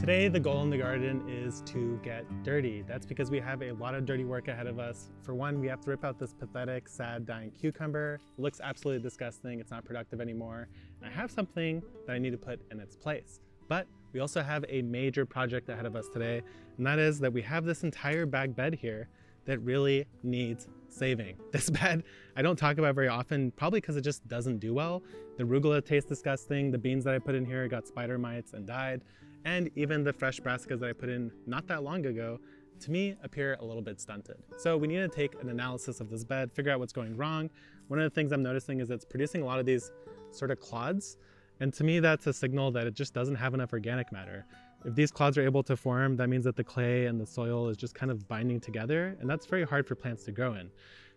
Today, the goal in the garden is to get dirty. That's because we have a lot of dirty work ahead of us. For one, we have to rip out this pathetic, sad, dying cucumber. It looks absolutely disgusting. It's not productive anymore. And I have something that I need to put in its place. But we also have a major project ahead of us today, and that is that we have this entire bag bed here that really needs saving. This bed, I don't talk about very often, probably because it just doesn't do well. The arugula tastes disgusting. The beans that I put in here got spider mites and died. And even the fresh brassicas that I put in not that long ago, to me, appear a little bit stunted. So we need to take an analysis of this bed, figure out what's going wrong. One of the things I'm noticing is it's producing a lot of these sort of clods. And to me, that's a signal that it just doesn't have enough organic matter. If these clods are able to form, that means that the clay and the soil is just kind of binding together, and that's very hard for plants to grow in.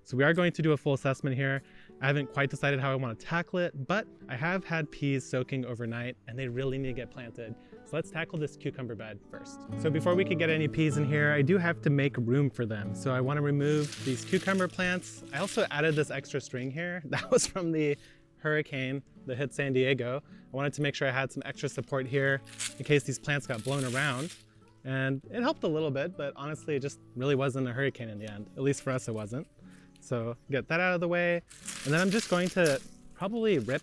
So we are going to do a full assessment here. I haven't quite decided how I want to tackle it, but I have had peas soaking overnight and they really need to get planted. So let's tackle this cucumber bed first. So before we could get any peas in here, I do have to make room for them. So I want to remove these cucumber plants. I also added this extra string here. That was from the hurricane that hit San Diego. I wanted to make sure I had some extra support here in case these plants got blown around. And it helped a little bit, but honestly, it just really wasn't a hurricane in the end. At least for us, it wasn't. So get that out of the way. And then I'm just going to probably rip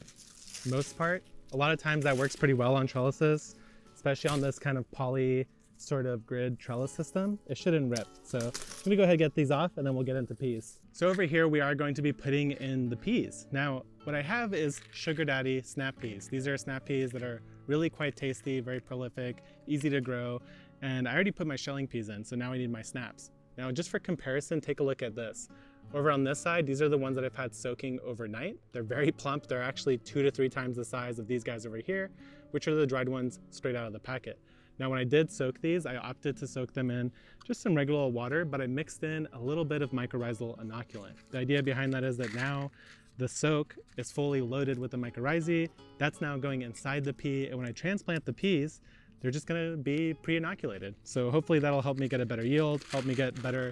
most part. A lot of times that works pretty well on trellises, especially on this kind of poly sort of grid trellis system. It shouldn't rip. So I'm gonna go ahead and get these off and then we'll get into peas. So over here, we are going to be putting in the peas. Now, what I have is Sugar Daddy snap peas. These are snap peas that are really quite tasty, very prolific, easy to grow. And I already put my shelling peas in, so now I need my snaps. Now, just for comparison, take a look at this. Over on this side, these are the ones that I've had soaking overnight. They're very plump. They're actually 2 to 3 times the size of these guys over here, which are the dried ones straight out of the packet. Now, when I did soak these, I opted to soak them in just some regular water, but I mixed in a little bit of mycorrhizal inoculant. The idea behind that is that now the soak is fully loaded with the mycorrhizae. That's now going inside the pea, and when I transplant the peas, they're just gonna be pre-inoculated. So hopefully that'll help me get a better yield, help me get better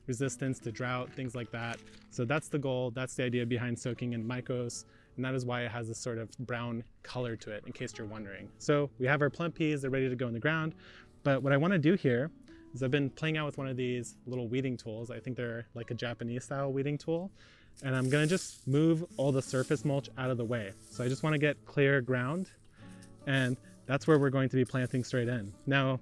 resistance to drought, things like that. So that's the goal, that's the idea behind soaking in mycos, and that is why it has this sort of brown color to it, in case you're wondering. So we have our plump peas, they're ready to go in the ground, but what I wanna do here is I've been playing out with one of these little weeding tools. I think they're like a Japanese style weeding tool, and I'm gonna just move all the surface mulch out of the way. So I just wanna get clear ground, and that's where we're going to be planting straight in. Now,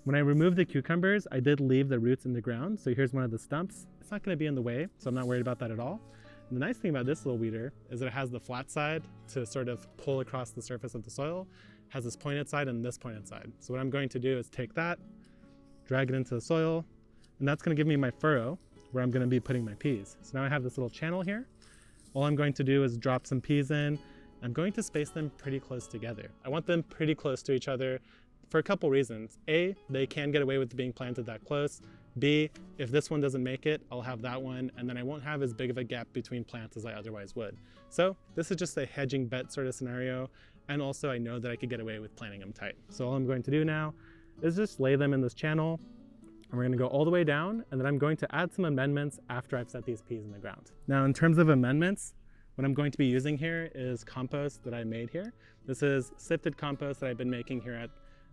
when I removed the cucumbers, I did leave the roots in the ground. So here's one of the stumps. It's not gonna be in the way, so I'm not worried about that at all. And the nice thing about this little weeder is that it has the flat side to sort of pull across the surface of the soil, it has this pointed side and this pointed side. So what I'm going to do is take that, drag it into the soil, and that's gonna give me my furrow where I'm gonna be putting my peas. So now I have this little channel here. All I'm going to do is drop some peas in. I'm going to space them pretty close together. I want them pretty close to each other for a couple reasons. A, they can get away with being planted that close. B, if this one doesn't make it, I'll have that one, and then I won't have as big of a gap between plants as I otherwise would. So this is just a hedging bet sort of scenario, and also I know that I could get away with planting them tight. So all I'm going to do now is just lay them in this channel, and we're gonna go all the way down, and then I'm going to add some amendments after I've set these peas in the ground. Now, in terms of amendments, what I'm going to be using here is compost that I made here. This is sifted compost that I've been making here at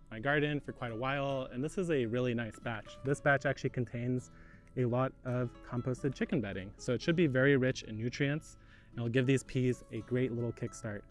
my garden for quite a while, and this is a really nice batch. This batch actually contains a lot of composted chicken bedding, so it should be very rich in nutrients, and it'll give these peas a great little kickstart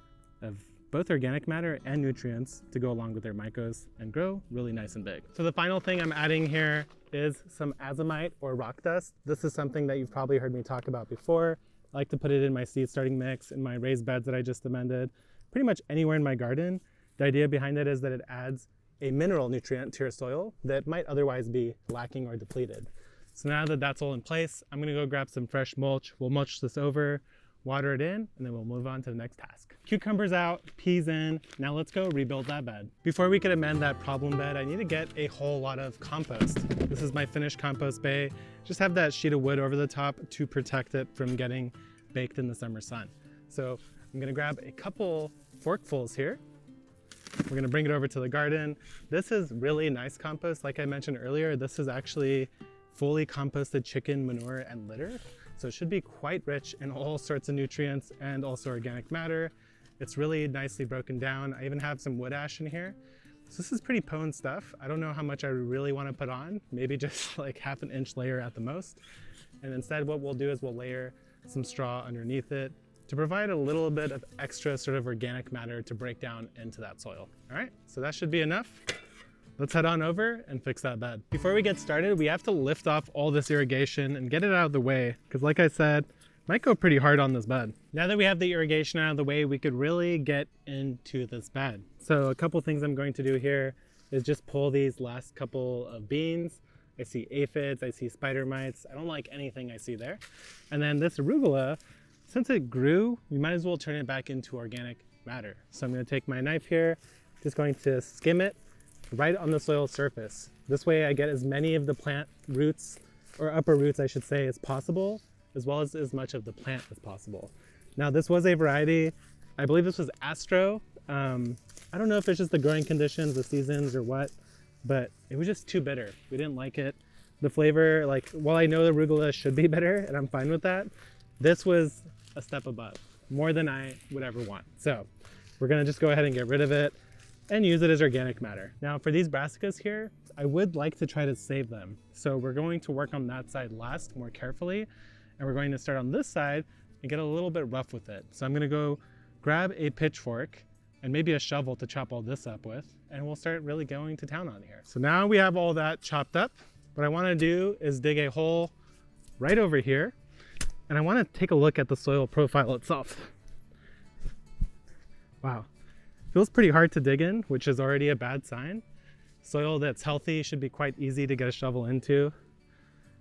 of both organic matter and nutrients to go along with their mycos and grow really nice and big. So the final thing I'm adding here is some azomite or rock dust. This is something that you've probably heard me talk about before. I like to put it in my seed starting mix, in my raised beds that I just amended, pretty much anywhere in my garden. The idea behind it is that it adds a mineral nutrient to your soil that might otherwise be lacking or depleted. So now that that's all in place, I'm gonna go grab some fresh mulch. We'll mulch this over, water it in, and then we'll move on to the next task. Cucumbers out, peas in, now let's go rebuild that bed. Before we can amend that problem bed, I need to get a whole lot of compost. This is my finished compost bay. Just have that sheet of wood over the top to protect it from getting baked in the summer sun. So I'm gonna grab a couple forkfuls here. We're gonna bring it over to the garden. This is really nice compost. Like I mentioned earlier, this is actually fully composted chicken manure and litter. So it should be quite rich in all sorts of nutrients and also organic matter. It's really nicely broken down. I even have some wood ash in here. So this is pretty pone stuff. I don't know how much I really want to put on, maybe just like half an inch layer at the most. And instead what we'll do is we'll layer some straw underneath it to provide a little bit of extra sort of organic matter to break down into that soil. All right, so that should be enough. Let's head on over and fix that bed. Before we get started, we have to lift off all this irrigation and get it out of the way, because like I said, might go pretty hard on this bed. Now that we have the irrigation out of the way, we could really get into this bed. So a couple things I'm going to do here is just pull these last couple of beans. I see aphids, I see spider mites. I don't like anything I see there. And then this arugula, since it grew, we might as well turn it back into organic matter. So I'm going to take my knife here, just going to skim it right on the soil surface. This way I get as many of the plant roots, or upper roots I should say, as possible, as well as much of the plant as possible. Now this was a variety, I believe this was Astro. I don't know if it's just the growing conditions, the seasons or what, but it was just too bitter. We didn't like it. The flavor, like, while I know the arugula should be bitter and I'm fine with that, this was a step above, more than I would ever want. So we're gonna just go ahead and get rid of it and use it as organic matter. Now for these brassicas here, I would like to try to save them. So we're going to work on that side last, more carefully. And we're going to start on this side and get a little bit rough with it. So I'm gonna go grab a pitchfork and maybe a shovel to chop all this up with, and we'll start really going to town on here. So now we have all that chopped up. What I wanna do is dig a hole right over here, and I wanna take a look at the soil profile itself. Wow, feels pretty hard to dig in, which is already a bad sign. Soil that's healthy should be quite easy to get a shovel into.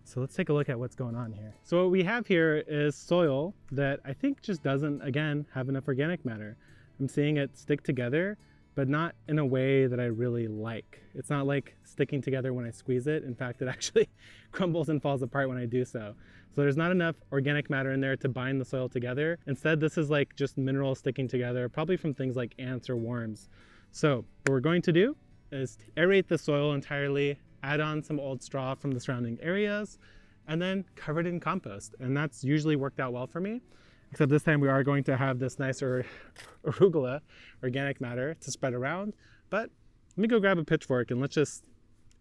So let's take a look at what's going on here. So what we have here is soil that I think just doesn't, again, have enough organic matter. I'm seeing it stick together, but not in a way that I really like. It's not like sticking together when I squeeze it. In fact, it actually crumbles and falls apart when I do so. So there's not enough organic matter in there to bind the soil together. Instead, this is like just minerals sticking together, probably from things like ants or worms. So what we're going to do is aerate the soil entirely, add on some old straw from the surrounding areas, and then cover it in compost. And that's usually worked out well for me, except this time we are going to have this nicer arugula, organic matter, to spread around. But let me go grab a pitchfork and let's just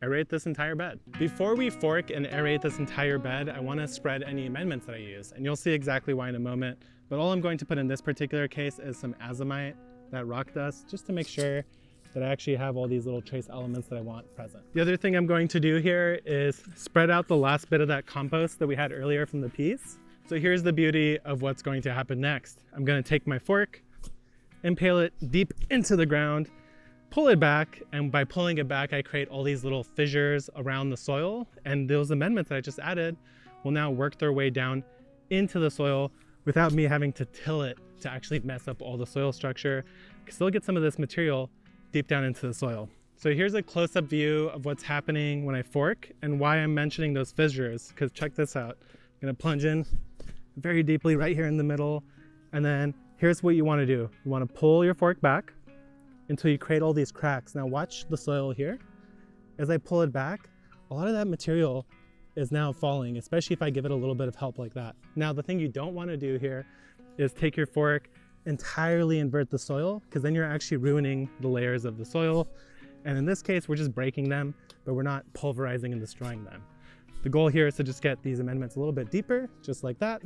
aerate this entire bed. Before we fork and aerate this entire bed, I want to spread any amendments that I use, and you'll see exactly why in a moment. But all I'm going to put in this particular case is some azomite, that rock dust, just to make sure that I actually have all these little trace elements that I want present. The other thing I'm going to do here is spread out the last bit of that compost that we had earlier from the peas. So here's the beauty of what's going to happen next. I'm going to take my fork, impale it deep into the ground, pull it back, and by pulling it back, I create all these little fissures around the soil, and those amendments that I just added will now work their way down into the soil without me having to till it to actually mess up all the soil structure. I can still get some of this material deep down into the soil. So here's a close-up view of what's happening when I fork and why I'm mentioning those fissures, because check this out. I'm gonna plunge in very deeply right here in the middle, and then here's what you wanna do. You wanna pull your fork back until you create all these cracks. Now watch the soil here. As I pull it back, a lot of that material is now falling, especially if I give it a little bit of help like that. Now the thing you don't wanna do here is take your fork, entirely invert the soil, because then you're actually ruining the layers of the soil. And in this case, we're just breaking them, but we're not pulverizing and destroying them. The goal here is to just get these amendments a little bit deeper, just like that,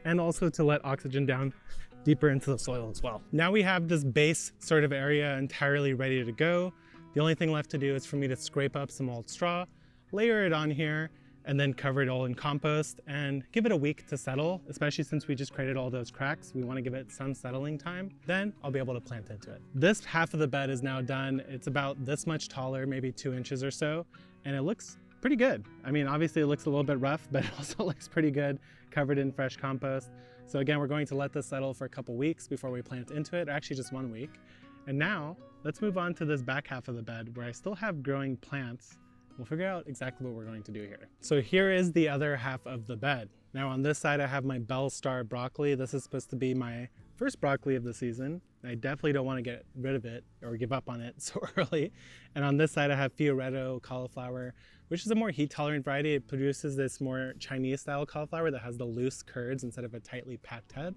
and also to let oxygen down deeper into the soil as well. Now we have this base sort of area entirely ready to go. The only thing left to do is for me to scrape up some old straw, layer it on here, and then cover it all in compost and give it a week to settle, especially since we just created all those cracks. We want to give it some settling time. Then I'll be able to plant into it. This half of the bed is now done. It's about this much taller, maybe 2 inches or so, and it looks pretty good. I mean, obviously it looks a little bit rough, but it also looks pretty good, covered in fresh compost. So again, we're going to let this settle for a couple weeks before we plant into it, or actually just 1 week. And now let's move on to this back half of the bed where I still have growing plants. We'll figure out exactly what we're going to do here. So here is the other half of the bed. Now on this side, I have my Bell Star broccoli. This is supposed to be my first broccoli of the season. I definitely don't want to get rid of it or give up on it so early. And on this side, I have Fioretto cauliflower, which is a more heat tolerant variety. It produces this more Chinese style cauliflower that has the loose curds instead of a tightly packed head.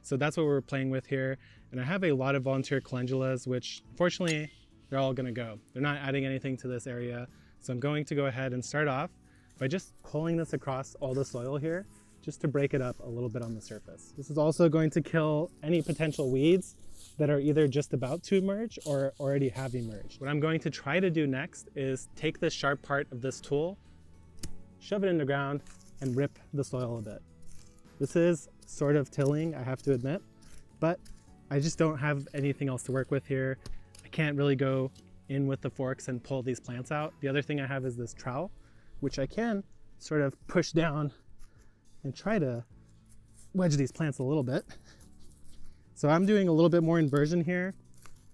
So that's what we're playing with here. And I have a lot of volunteer calendulas, which unfortunately they're all gonna go. They're not adding anything to this area. So I'm going to go ahead and start off by just pulling this across all the soil here, just to break it up a little bit on the surface. This is also going to kill any potential weeds that are either just about to emerge or already have emerged. What I'm going to try to do next is take this sharp part of this tool, shove it in the ground, and rip the soil a bit. This is sort of tilling, I have to admit, but I just don't have anything else to work with here. I can't really go in with the forks and pull these plants out. The other thing I have is this trowel, which I can sort of push down and try to wedge these plants a little bit. So I'm doing a little bit more inversion here,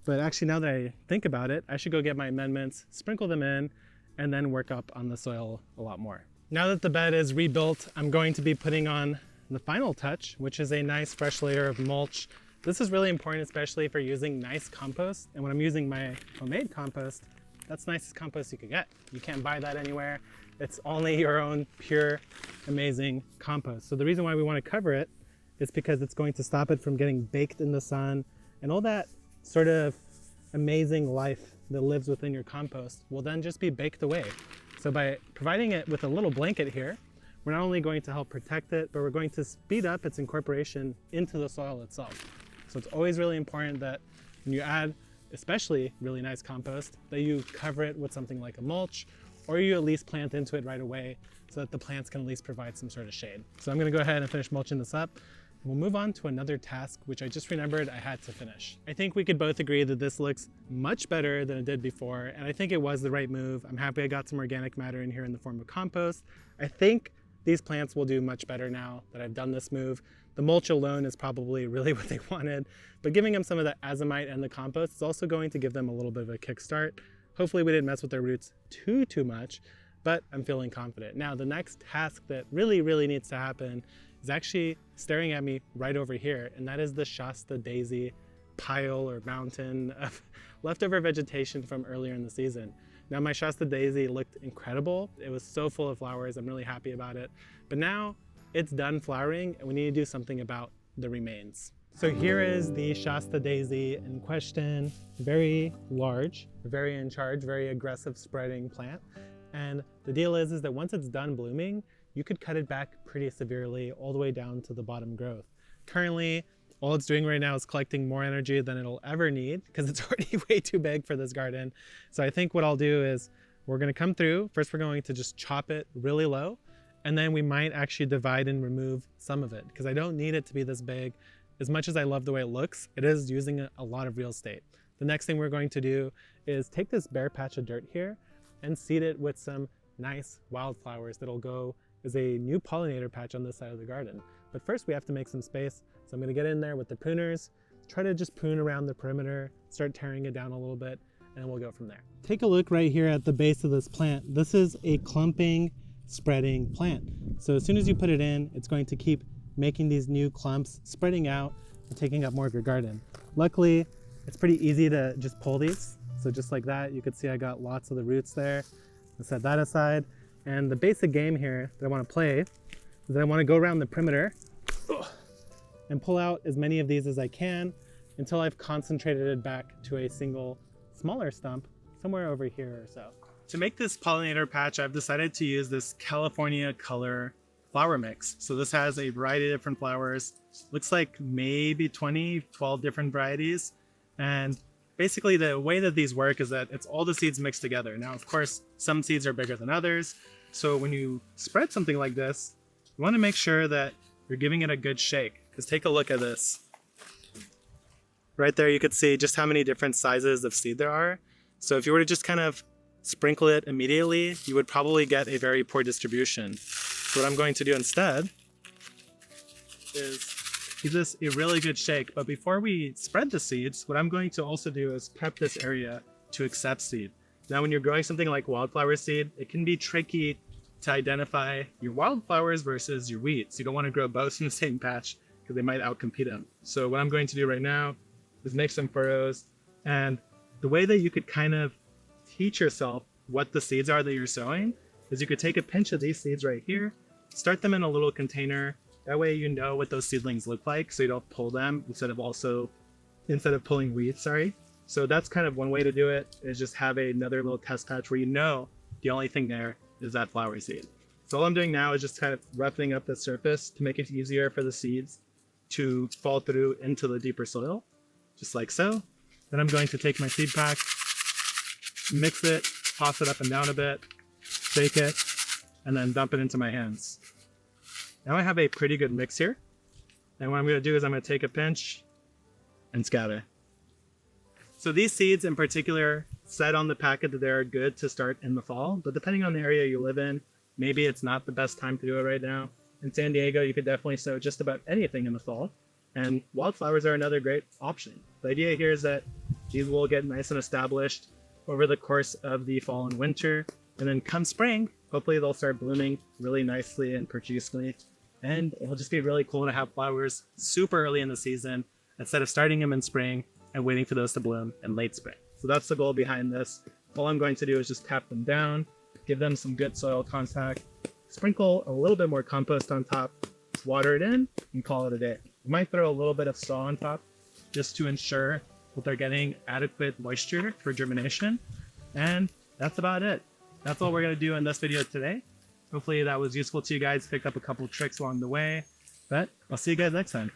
but actually now that I think about it, I should go get my amendments, sprinkle them in, and then work up on the soil a lot more. Now that the bed is rebuilt, I'm going to be putting on the final touch, which is a nice fresh layer of mulch. This is really important, especially for using nice compost. And when I'm using my homemade compost, that's the nicest compost you could get. You can't buy that anywhere. It's only your own pure, amazing compost. So the reason why we want to cover it is because it's going to stop it from getting baked in the sun, and all that sort of amazing life that lives within your compost will then just be baked away. So by providing it with a little blanket here, we're not only going to help protect it, but we're going to speed up its incorporation into the soil itself. So it's always really important that when you add, especially really nice compost, that you cover it with something like a mulch, or you at least plant into it right away so that the plants can at least provide some sort of shade. So I'm gonna go ahead and finish mulching this up. We'll move on to another task, which I just remembered I had to finish. I think we could both agree that this looks much better than it did before, and I think it was the right move. I'm happy I got some organic matter in here in the form of compost. I think these plants will do much better now that I've done this move. The mulch alone is probably really what they wanted, but giving them some of the azomite and the compost is also going to give them a little bit of a kickstart. Hopefully we didn't mess with their roots too much, but I'm feeling confident. Now, the next task that really needs to happen is actually staring at me right over here, and that is the Shasta daisy pile or mountain of leftover vegetation from earlier in the season. Now, my Shasta daisy looked incredible. It was so full of flowers. I'm really happy about it. But now it's done flowering, and we need to do something about the remains. So here is the Shasta daisy in question. Very large, very in charge, very aggressive spreading plant. And the deal is that once it's done blooming, you could cut it back pretty severely all the way down to the bottom growth. Currently, all it's doing right now is collecting more energy than it'll ever need because it's already way too big for this garden. So I think what I'll do is we're gonna come through. First, we're going to just chop it really low, and then we might actually divide and remove some of it because I don't need it to be this big. As much as I love the way it looks, it is using a lot of real estate. The next thing we're going to do is take this bare patch of dirt here and seed it with some nice wildflowers that'll go as a new pollinator patch on this side of the garden. But first we have to make some space. So I'm gonna get in there with the pruners, try to just prune around the perimeter, start tearing it down a little bit, and then we'll go from there. Take a look right here at the base of this plant. This is a clumping, spreading plant. So as soon as you put it in, it's going to keep making these new clumps, spreading out and taking up more of your garden. Luckily, it's pretty easy to just pull these. So just like that, you can see I got lots of the roots there. I'll set that aside. And the basic game here that I want to play is that I want to go around the perimeter and pull out as many of these as I can until I've concentrated it back to a single smaller stump somewhere over here or so. To make this pollinator patch, I've decided to use this California color flower mix. So this has a variety of different flowers. Looks like maybe 12 different varieties. And basically the way that these work is that it's all the seeds mixed together. Now, of course, some seeds are bigger than others. So when you spread something like this, you want to make sure that you're giving it a good shake. Because take a look at this. Right there, you could see just how many different sizes of seed there are. So if you were to just kind of sprinkle it immediately, you would probably get a very poor distribution. So what I'm going to do instead is give this a really good shake. But before we spread the seeds, what I'm going to also do is prep this area to accept seed. Now, when you're growing something like wildflower seed, it can be tricky to identify your wildflowers versus your weeds. You don't want to grow both in the same patch because they might outcompete them. So what I'm going to do right now is make some furrows. And the way that you could kind of teach yourself what the seeds are that you're sowing is you could take a pinch of these seeds right here, start them in a little container. That way you know what those seedlings look like so you don't pull them instead of pulling weeds, sorry. So that's kind of one way to do it, is just have another little test patch where you know the only thing there is that flower seed. So all I'm doing now is just kind of roughening up the surface to make it easier for the seeds to fall through into the deeper soil, just like so. Then I'm going to take my seed pack, mix it, toss it up and down a bit, shake it, and then dump it into my hands. Now I have a pretty good mix here. And what I'm going to do is I'm going to take a pinch and scatter. So these seeds in particular said on the packet that they're good to start in the fall, but depending on the area you live in, maybe it's not the best time to do it right now. In San Diego, you could definitely sow just about anything in the fall, and wildflowers are another great option. The idea here is that these will get nice and established over the course of the fall and winter, and then come spring, hopefully they'll start blooming really nicely and profusely, and it'll just be really cool to have flowers super early in the season instead of starting them in spring and waiting for those to bloom in late spring. So that's the goal behind this. All I'm going to do is just tap them down, give them some good soil contact, sprinkle a little bit more compost on top, water it in, and call it a day. I might throw a little bit of straw on top just to ensure that they're getting adequate moisture for germination. And that's about it. That's all we're going to do in this video today. Hopefully that was useful to you guys, picked up a couple tricks along the way, but I'll see you guys next time.